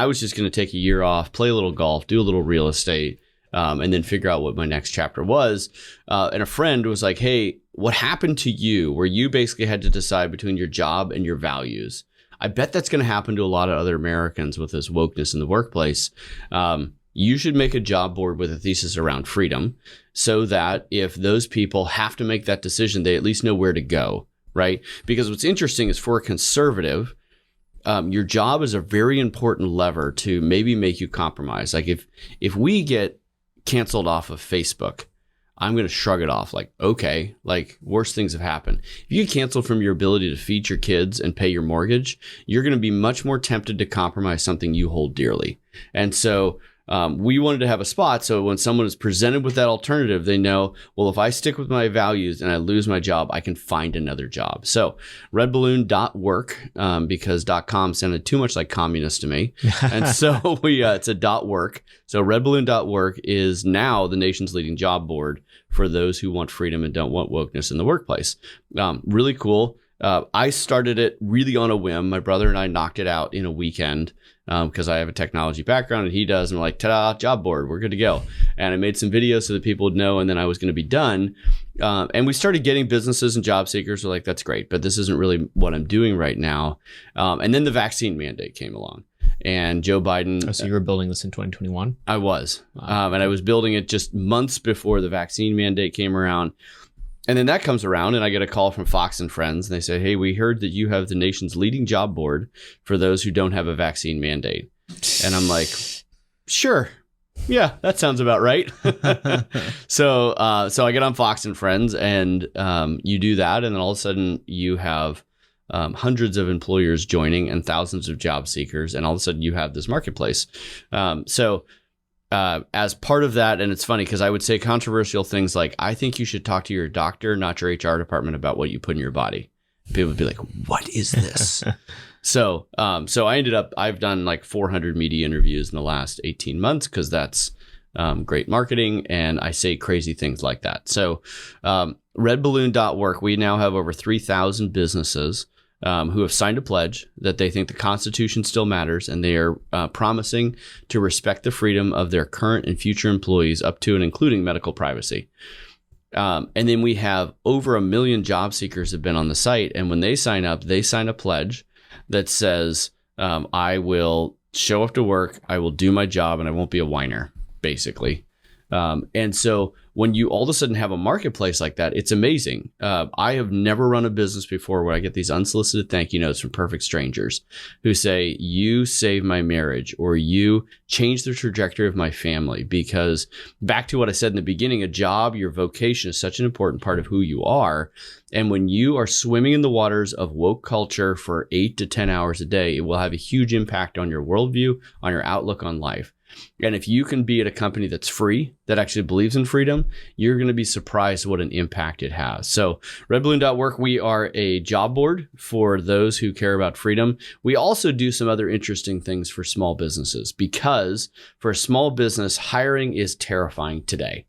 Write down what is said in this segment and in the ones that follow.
I was just going to take a year off, play a little golf, do a little real estate, and then figure out what my next chapter was. And a friend was like, hey, what happened to you where you basically had to decide between your job and your values? I bet that's going to happen to a lot of other Americans with this wokeness in the workplace. You should make a job board with a thesis around freedom so that if those people have to make that decision, they at least know where to go, right? Because what's interesting is for a conservative, your job is a very important lever to maybe make you compromise. Like if we get canceled off of Facebook, I'm going to shrug it off like, okay, like worse things have happened. If you get canceled from your ability to feed your kids and pay your mortgage, you're going to be much more tempted to compromise something you hold dearly. And so we wanted to have a spot so when someone is presented with that alternative, they know, well, if I stick with my values and I lose my job, I can find another job. So Redballoon.work, because .com sounded too much like communist to me. And so it's a .work. So Redballoon.work is now the nation's leading job board for those who want freedom and don't want wokeness in the workplace. Really cool. I started it really on a whim. My brother and I knocked it out in a weekend because I have a technology background and he does. And we're like, ta-da, job board, we're good to go. And I made some videos so that people would know, and then I was going to be done. And we started getting businesses and job seekers who were like, that's great, but this isn't really what I'm doing right now. And then the vaccine mandate came along. And Joe Biden. Oh, so you were building this in 2021? I was. Wow. And I was building it just months before the vaccine mandate came around. And then that comes around and I get a call from Fox and Friends and they say, hey, we heard that you have the nation's leading job board for those who don't have a vaccine mandate. And I'm like, sure. Yeah, that sounds about right. So I get on Fox and Friends and you do that. And then all of a sudden you have hundreds of employers joining and thousands of job seekers. And all of a sudden you have this marketplace. As part of that, and it's funny because I would say controversial things like, I think you should talk to your doctor, not your HR department, about what you put in your body. People would be like, what is this? So I ended up, I've done like 400 media interviews in the last 18 months because that's great marketing. And I say crazy things like that. So Redballoon.work, we now have over 3,000 businesses who have signed a pledge that they think the Constitution still matters, and they are promising to respect the freedom of their current and future employees up to and including medical privacy. And then we have over 1 million job seekers have been on the site. And when they sign up, they sign a pledge that says, I will show up to work, I will do my job, and I won't be a whiner, basically. And so when you all of a sudden have a marketplace like that, it's amazing. I have never run a business before where I get these unsolicited thank you notes from perfect strangers who say, you saved my marriage, or you changed the trajectory of my family. Because back to what I said in the beginning, a job, your vocation is such an important part of who you are. And when you are swimming in the waters of woke culture for 8 to 10 hours a day, it will have a huge impact on your worldview, on your outlook on life. And if you can be at a company that's free, that actually believes in freedom, you're going to be surprised what an impact it has. So Redballoon.work, we are a job board for those who care about freedom. We also do some other interesting things for small businesses, because for a small business, hiring is terrifying today.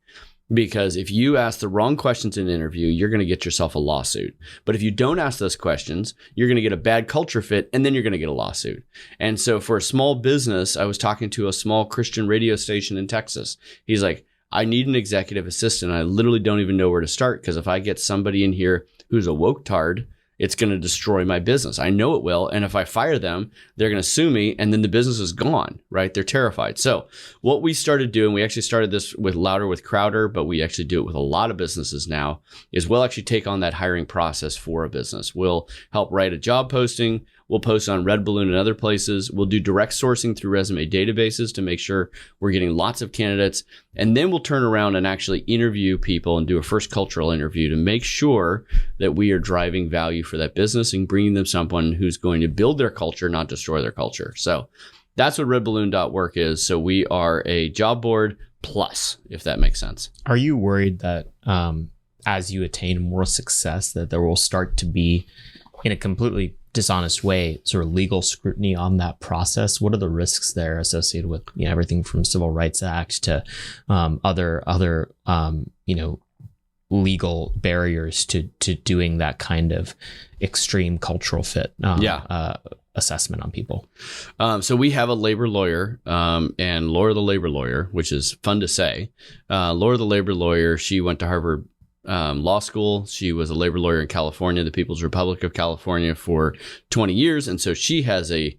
Because if you ask the wrong questions in an interview, you're going to get yourself a lawsuit. But if you don't ask those questions, you're going to get a bad culture fit, and then you're going to get a lawsuit. And so for a small business, I was talking to a small Christian radio station in Texas. He's like, I need an executive assistant. I literally don't even know where to start, because if I get somebody in here who's a woke tard, it's going to destroy my business. I know it will. And if I fire them, they're going to sue me, and then the business is gone, right? They're terrified. So what we started doing, we actually started this with Louder with Crowder, but we actually do it with a lot of businesses now, is we'll actually take on that hiring process for a business. We'll help write a job posting. We'll post on Redballoon and other places. We'll do direct sourcing through resume databases to make sure we're getting lots of candidates. And then we'll turn around and actually interview people and do a first cultural interview to make sure that we are driving value for that business and bringing them someone who's going to build their culture, not destroy their culture. So that's what Redballoon.work is. So we are a job board plus, if that makes sense. Are you worried that as you attain more success, that there will start to be, in a completely dishonest way, sort of legal scrutiny on that process? What are the risks there associated with, you know, everything from Civil Rights Act to other legal barriers to doing that kind of extreme cultural fit assessment on people? So we have a labor lawyer, and Laura the labor lawyer, which is fun to say. Laura the labor lawyer, she went to Harvard Law School. She was a labor lawyer in California, the People's Republic of California, for 20 years. And so she has a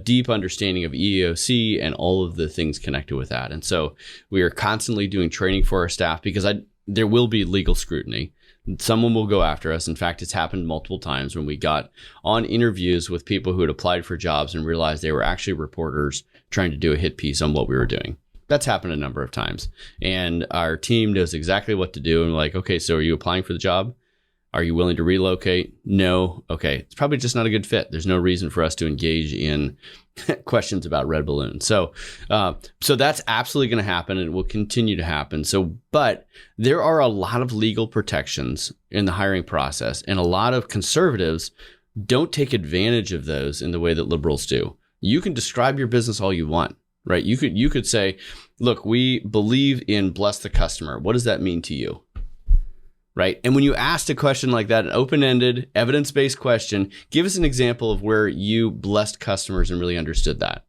deep understanding of EEOC and all of the things connected with that. And so we are constantly doing training for our staff because there will be legal scrutiny. Someone will go after us. In fact, it's happened multiple times when we got on interviews with people who had applied for jobs and realized they were actually reporters trying to do a hit piece on what we were doing. That's happened a number of times. And our team knows exactly what to do. And like, okay, so are you applying for the job? Are you willing to relocate? No. Okay. It's probably just not a good fit. There's no reason for us to engage in questions about Red Balloon. So that's absolutely going to happen and it will continue to happen. But there are a lot of legal protections in the hiring process, and a lot of conservatives don't take advantage of those in the way that liberals do. You can describe your business all you want, right? You could say, look, we believe in bless the customer. What does that mean to you? Right. And when you asked a question like that, an open-ended, evidence-based question, give us an example of where you blessed customers and really understood that.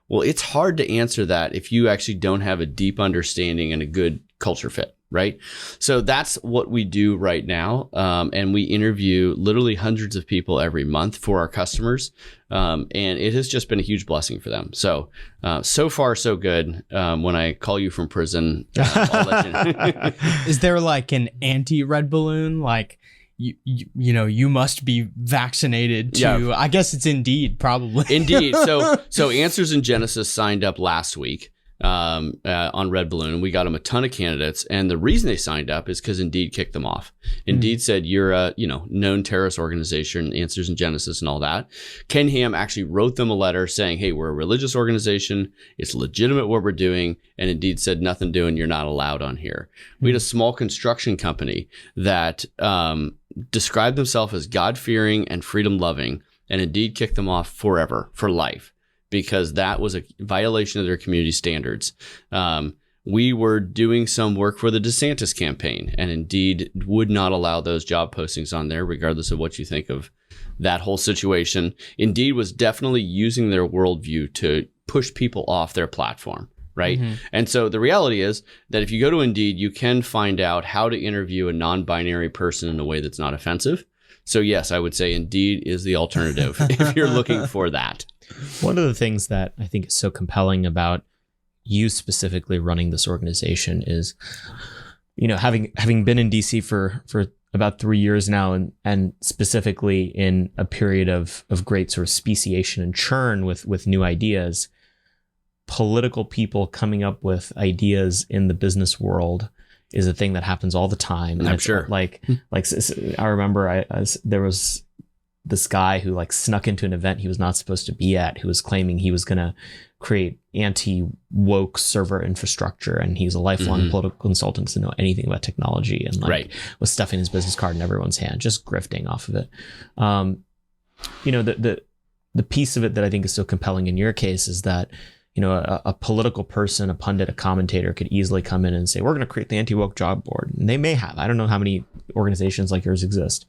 Well, it's hard to answer that if you actually don't have a deep understanding and a good culture fit. Right. So that's what we do right now. And we interview literally hundreds of people every month for our customers. And it has just been a huge blessing for them. So far, so good. When I call you from prison, I'll let you know. Is there like an anti-red balloon? Like, you must be vaccinated to, yeah. I guess it's Indeed, probably. Indeed. So Answers in Genesis signed up last week on Red Balloon, and we got them a ton of candidates. And the reason they signed up is because Indeed kicked them off. Indeed said, you're a known terrorist organization, Answers in Genesis and all that. Ken Ham actually wrote them a letter saying, hey, we're a religious organization. It's legitimate what we're doing. And Indeed said, nothing doing. You're not allowed on here. We had a small construction company that described themselves as God-fearing and freedom-loving, and Indeed kicked them off forever, for life, because that was a violation of their community standards. We were doing some work for the DeSantis campaign, and Indeed would not allow those job postings on there, regardless of what you think of that whole situation. Indeed was definitely using their worldview to push people off their platform, right? Mm-hmm. And so the reality is that if you go to Indeed, you can find out how to interview a non-binary person in a way that's not offensive. So yes, I would say Indeed is the alternative if you're looking for that. One of the things that I think is so compelling about you specifically running this organization is, having been in DC for about 3 years now, and specifically in a period of great sort of speciation and churn with new ideas, political people coming up with ideas in the business world is a thing that happens all the time. And I'm sure. Like I remember there was this guy who snuck into an event he was not supposed to be at, who was claiming he was going to create anti-woke server infrastructure. And he's a lifelong political consultant, to know anything about technology, and was stuffing his business card in everyone's hand, just grifting off of it. The piece of it that I think is so compelling in your case is that, a political person, a pundit, a commentator could easily come in and say, we're going to create the anti-woke job board. And they may have. I don't know how many organizations like yours exist.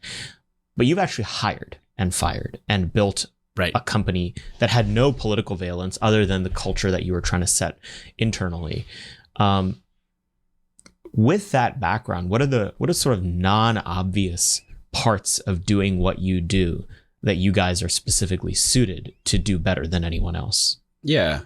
But you've actually hired and fired and built a company that had no political valence other than the culture that you were trying to set internally. With that background, what are sort of non-obvious parts of doing what you do that you guys are specifically suited to do better than anyone else? Yeah.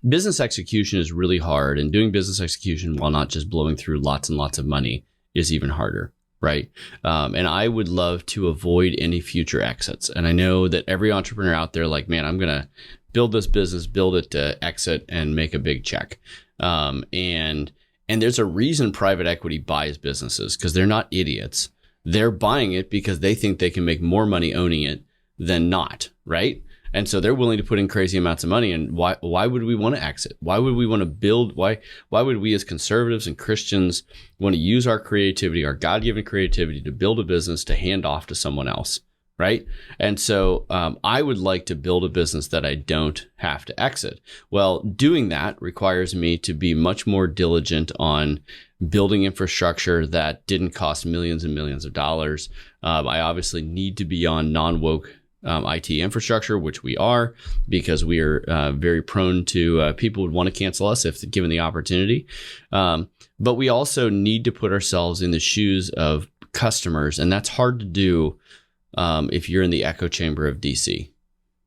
Business execution is really hard, and doing business execution while not just blowing through lots and lots of money is even harder. Right. And I would love to avoid any future exits. And I know that every entrepreneur out there, man, I'm going to build this business, build it to exit and make a big check. And there's a reason private equity buys businesses, because they're not idiots. They're buying it because they think they can make more money owning it than not. Right. And so they're willing to put in crazy amounts of money. And why would we want to exit? Why would we want to build? Why would we as conservatives and Christians want to use our creativity, our God-given creativity, to build a business to hand off to someone else? right? And so I would like to build a business that I don't have to exit. Well, doing that requires me to be much more diligent on building infrastructure that didn't cost millions and millions of dollars. I obviously need to be on non-woke IT infrastructure, which we are, because we are very prone to people would want to cancel us if given the opportunity. But we also need to put ourselves in the shoes of customers, and that's hard to do if you're in the echo chamber of DC.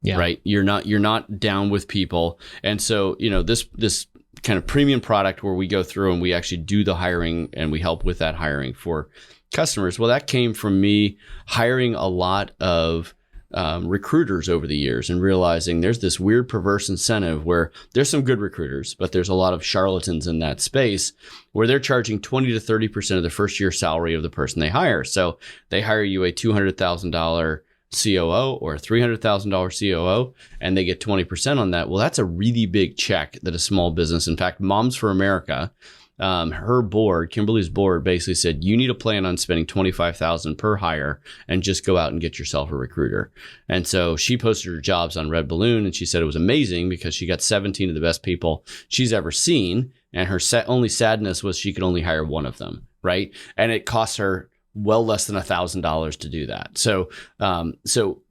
Yeah. Right. You're not down with people. And so, this kind of premium product where we go through and we actually do the hiring and we help with that hiring for customers. Well, that came from me hiring a lot of recruiters over the years and realizing there's this weird perverse incentive where there's some good recruiters, but there's a lot of charlatans in that space where they're charging 20 to 30% of the first year salary of the person they hire. So they hire you a $200,000 COO or a $300,000 COO, and they get 20% on that. Well, that's a really big check that a small business, in fact, Moms for America, her board, Kimberly's board, basically said, you need to plan on spending $25,000 per hire and just go out and get yourself a recruiter. And so she posted her jobs on Red Balloon, and she said it was amazing because she got 17 of the best people she's ever seen. And her only sadness was she could only hire one of them, right? And it cost her well less than $1,000 to do that. So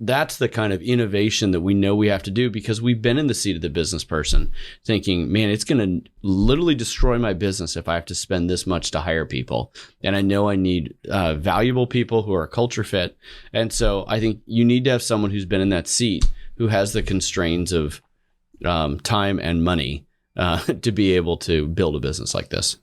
that's the kind of innovation that we know we have to do because we've been in the seat of the business person thinking, man, it's going to literally destroy my business if I have to spend this much to hire people. And I know I need valuable people who are culture fit. And so I think you need to have someone who's been in that seat who has the constraints of time and money to be able to build a business like this.